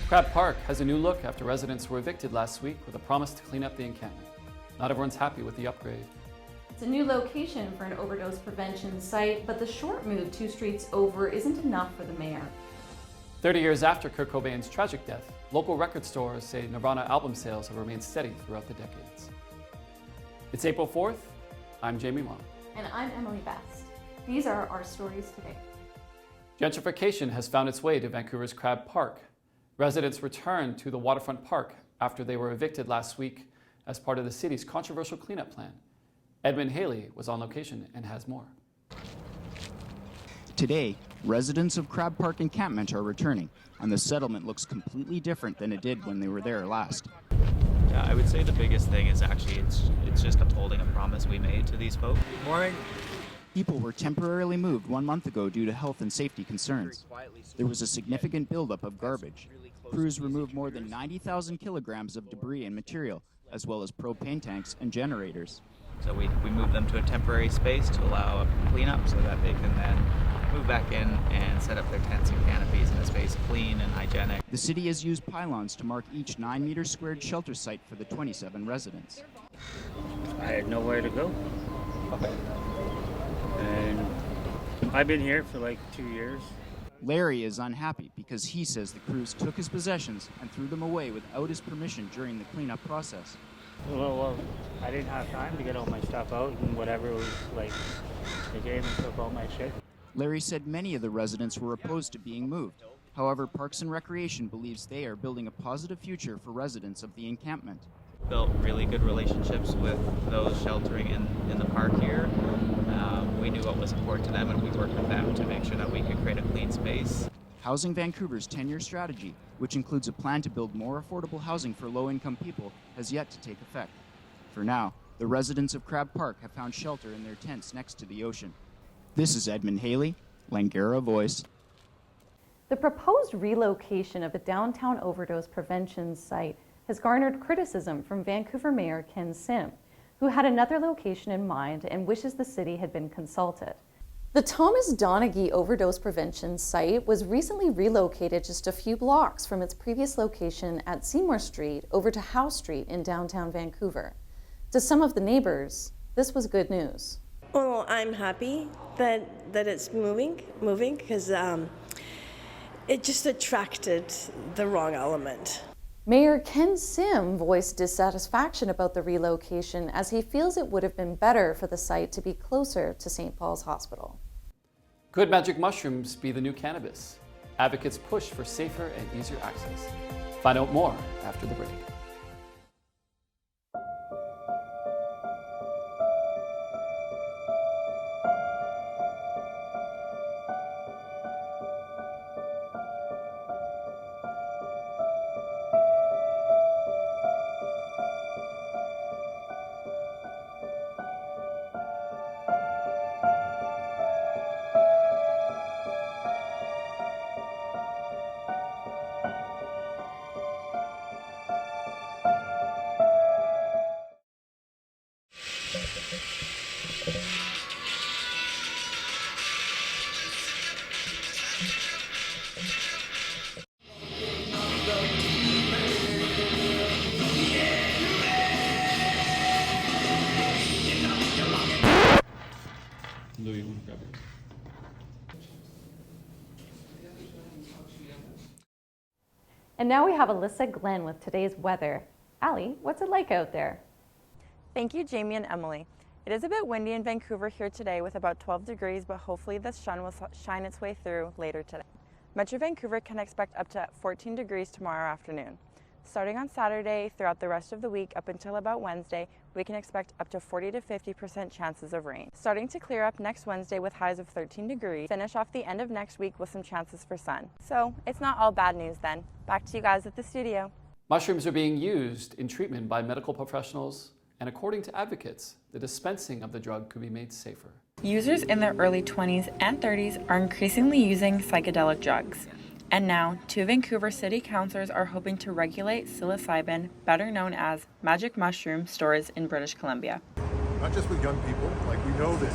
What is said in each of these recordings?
Crab Park has a new look after residents were evicted last week with a promise to clean up the encampment. Not everyone's happy with the upgrade. It's a new location for an overdose prevention site, but the short move 2 streets over isn't enough for the mayor. 30 years after Kurt Cobain's tragic death, local record stores say Nirvana album sales have remained steady throughout the decades. It's April 4th. I'm Jamie Wong. And I'm Emily Best. These are our stories today. Gentrification has found its way to Vancouver's Crab Park. Residents returned to the waterfront park after they were evicted last week as part of the city's controversial cleanup plan. Edmund Haley was on location and has more. Today, residents of Crab Park encampment are returning, and the settlement looks completely different than it did when they were there last. Yeah, I would say the biggest thing is actually it's just upholding a promise we made to these folks. Good morning. People were temporarily moved 1 month ago due to health and safety concerns. There was a significant buildup of garbage. Crews removed more than 90,000 kilograms of debris and material, as well as propane tanks and generators. So we moved them to a temporary space to allow a cleanup so that they can then move back in and set up their tents and canopies in a space clean and hygienic. The city has used pylons to mark each 9-meter squared shelter site for the 27 residents. I had nowhere to go. Okay. And I've been here for like 2 years. Larry is unhappy because he says the crews took his possessions and threw them away without his permission during the cleanup process. Well, I didn't have time to get all my stuff out, and whatever was like, they came and took all my shit. Larry said many of the residents were opposed to being moved. However, Parks and Recreation believes they are building a positive future for residents of the encampment. Built really good relationships with those sheltering in the park here. We knew what was important to them, and we worked with them to make sure that we could create a clean space. Housing Vancouver's 10-year strategy, which includes a plan to build more affordable housing for low-income people, has yet to take effect. For now, the residents of Crab Park have found shelter in their tents next to the ocean. This is Edmund Haley, Langara Voice. The proposed relocation of a downtown overdose prevention site has garnered criticism from Vancouver Mayor Ken Sim, who had another location in mind and wishes the city had been consulted. The Thomas Donaghy overdose prevention site was recently relocated just a few blocks from its previous location at Seymour Street over to Howe Street in downtown Vancouver. To some of the neighbors, this was good news. Well, I'm happy that it's moving because it just attracted the wrong element. Mayor Ken Sim voiced dissatisfaction about the relocation as he feels it would have been better for the site to be closer to St. Paul's Hospital. Could magic mushrooms be the new cannabis? Advocates push for safer and easier access. Find out more after the break. And now we have Alyssa Glenn with today's weather. Allie, what's it like out there? Thank you, Jamie and Emily. It is a bit windy in Vancouver here today with about 12 degrees, but hopefully the sun will shine its way through later today. Metro Vancouver can expect up to 14 degrees tomorrow afternoon. Starting on Saturday, throughout the rest of the week up until about Wednesday, we can expect up to 40 to 50% chances of rain. Starting to clear up next Wednesday with highs of 13 degrees, finish off the end of next week with some chances for sun. So it's not all bad news then. Back to you guys at the studio. Mushrooms are being used in treatment by medical professionals, and according to advocates, the dispensing of the drug could be made safer. Users in their early 20s and 30s are increasingly using psychedelic drugs. And now, 2 Vancouver city councillors are hoping to regulate psilocybin, better known as magic mushroom, stores in British Columbia. Not just with young people, like we know that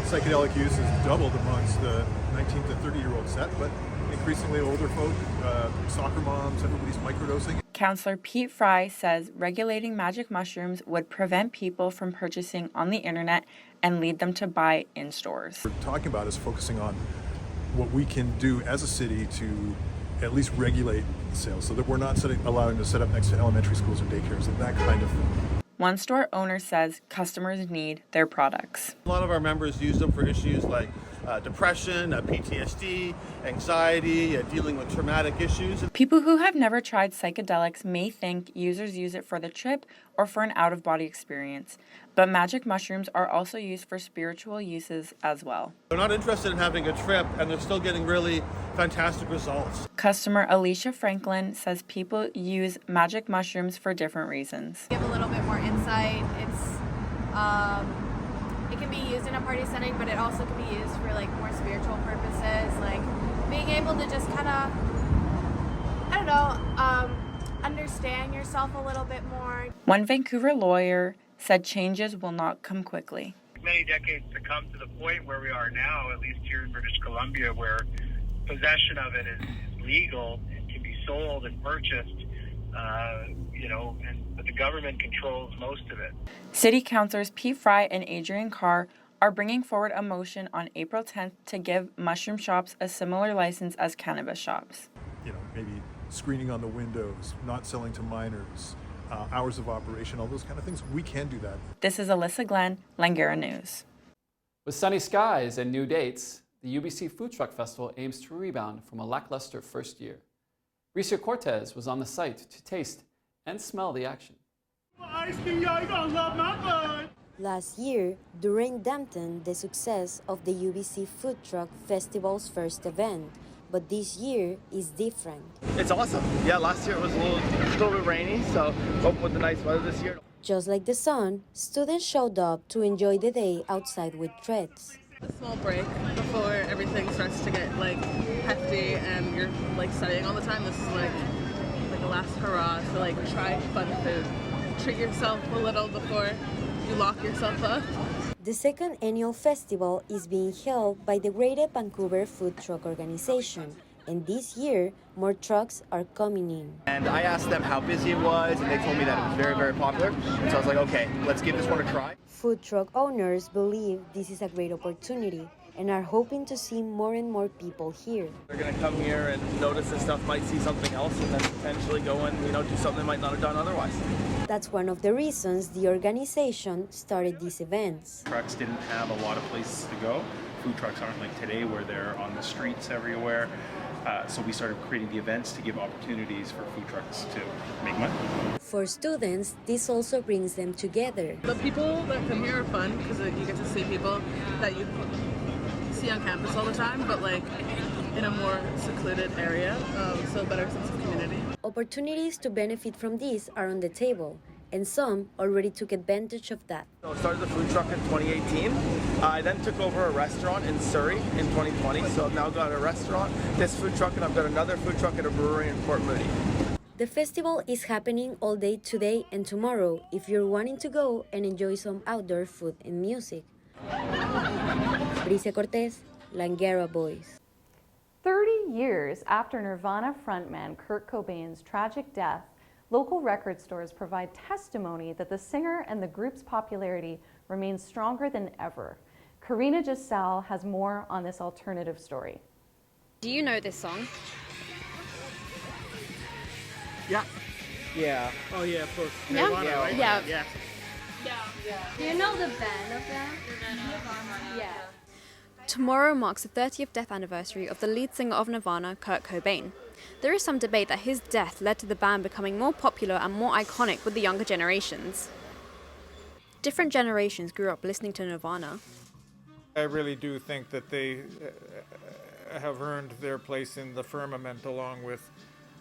psychedelic use has doubled amongst the 19 to 30-year-old set, but in increasingly older folk, soccer moms, everybody's microdosing. Councillor Pete Fry says regulating magic mushrooms would prevent people from purchasing on the internet and lead them to buy in stores. What we're talking about is focusing on what we can do as a city to at least regulate sales so that we're not allowing to set up next to elementary schools or daycares and that kind of thing. One store owner says customers need their products. A lot of our members use them for issues like depression, PTSD, anxiety, dealing with traumatic issues. People who have never tried psychedelics may think users use it for the trip or for an out-of-body experience, but magic mushrooms are also used for spiritual uses as well. They're not interested in having a trip, and they're still getting really fantastic results. Customer Alicia Franklin says people use magic mushrooms for different reasons. Give a little bit more insight. It can be used in a party setting, but it also can be used for like more spiritual purposes, like being able to just kind of, understand yourself a little bit more. One Vancouver lawyer said changes will not come quickly. Many decades to come to the point where we are now, at least here in British Columbia, where possession of it is legal and can be sold and purchased, but the government controls most of it. City councillors Pete Fry and Adrian Carr are bringing forward a motion on April 10th to give mushroom shops a similar license as cannabis shops. Maybe screening on the windows, not selling to minors, hours of operation, all those kind of things. We can do that. This is Alyssa Glenn, Langara News. With sunny skies and new dates, the UBC Food Truck Festival aims to rebound from a lackluster first year. Risa Cortez was on the site to taste and smell the action. Last year, during Dampton, the success of the UBC Food Truck Festival's first event, but this year is different. It's awesome. Yeah, last year it was a little bit rainy, so hoping with the nice weather this year. Just like the sun, students showed up to enjoy the day outside with treats. A small break before everything starts to get hefty and you're studying all the time. This is like a last hurrah to try fun food. Treat yourself a little before you lock yourself up. The second annual festival is being held by the Greater Vancouver Food Truck Organization, and this year, more trucks are coming in. And I asked them how busy it was, and they told me that it was very, very popular. And so I was like, okay, let's give this one a try. Food truck owners believe this is a great opportunity and are hoping to see more and more people here. They're going to come here and notice this stuff, might see something else, and then potentially go and do something they might not have done otherwise. That's one of the reasons the organization started these events. Trucks didn't have a lot of places to go. Food trucks aren't like today where they're on the streets everywhere. So we started creating the events to give opportunities for food trucks to make money. For students, this also brings them together. The people that come here are fun because you get to see people that you see on campus all the time, but in a more secluded area, so a better sense of community. Opportunities to benefit from this are on the table, and some already took advantage of that. So I started the food truck in 2018. I then took over a restaurant in Surrey in 2020, so I've now got a restaurant, this food truck, and I've got another food truck at a brewery in Port Moody. The festival is happening all day today and tomorrow if you're wanting to go and enjoy some outdoor food and music. Bricia Cortez, Langara Boys. 30 years after Nirvana frontman Kurt Cobain's tragic death, local record stores provide testimony that the singer and the group's popularity remains stronger than ever. Karina Giselle has more on this alternative story. Do you know this song? Yeah. Yeah. Oh yeah, of course. Yeah. Nirvana, Yeah. right? Yeah. Yeah. Do you know the band of that? Yeah. Tomorrow marks the 30th death anniversary of the lead singer of Nirvana, Kurt Cobain. There is some debate that his death led to the band becoming more popular and more iconic with the younger generations. Different generations grew up listening to Nirvana. I really do think that they have earned their place in the firmament along with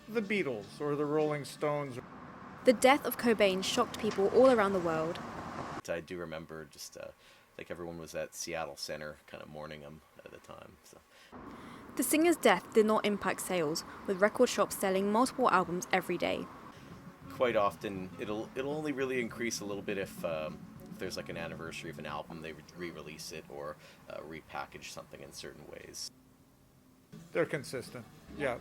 the Beatles or the Rolling Stones. The death of Cobain shocked people all around the world. I do remember just like everyone was at Seattle Center kind of mourning him at the time. So. The singer's death did not impact sales, with record shops selling multiple albums every day. Quite often, it'll only really increase a little bit if there's like an anniversary of an album, they re-release it or repackage something in certain ways. They're consistent, yeah.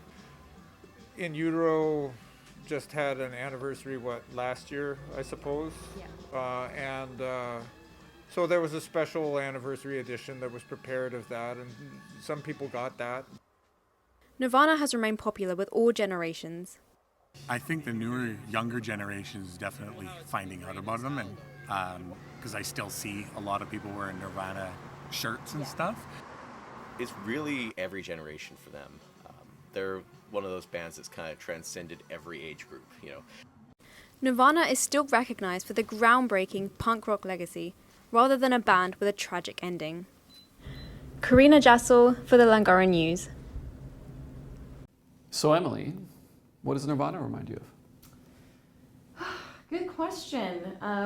In Utero just had an anniversary, last year, I suppose? Yeah. So there was a special anniversary edition that was prepared of that, and some people got that. Nirvana has remained popular with all generations. I think the newer, younger generation is definitely finding out about them, and because I still see a lot of people wearing Nirvana shirts and stuff. It's really every generation for them. They're one of those bands that's kind of transcended every age group, you know. Nirvana is still recognized for the groundbreaking punk rock legacy, rather than a band with a tragic ending. Karina Jassel for the Langara News. So Emily, what does Nirvana remind you of? Good question.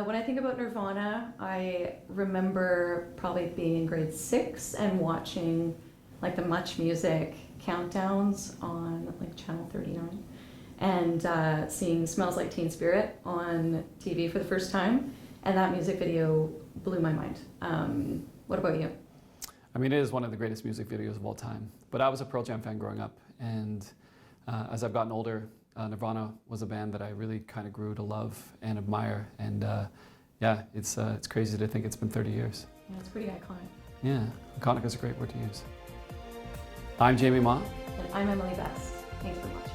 When I think about Nirvana, I remember probably being in grade 6 and watching like the Much Music countdowns on like Channel 39 and seeing Smells Like Teen Spirit on TV for the first time, and that music video blew my mind. What about you? I mean, it is one of the greatest music videos of all time, but I was a Pearl Jam fan growing up, and as I've gotten older, Nirvana was a band that I really kind of grew to love and admire, and yeah, it's crazy to think it's been 30 years. Yeah, it's pretty iconic. Yeah, iconic is a great word to use. I'm Jamie Ma. And I'm Emily Best. Thanks for watching.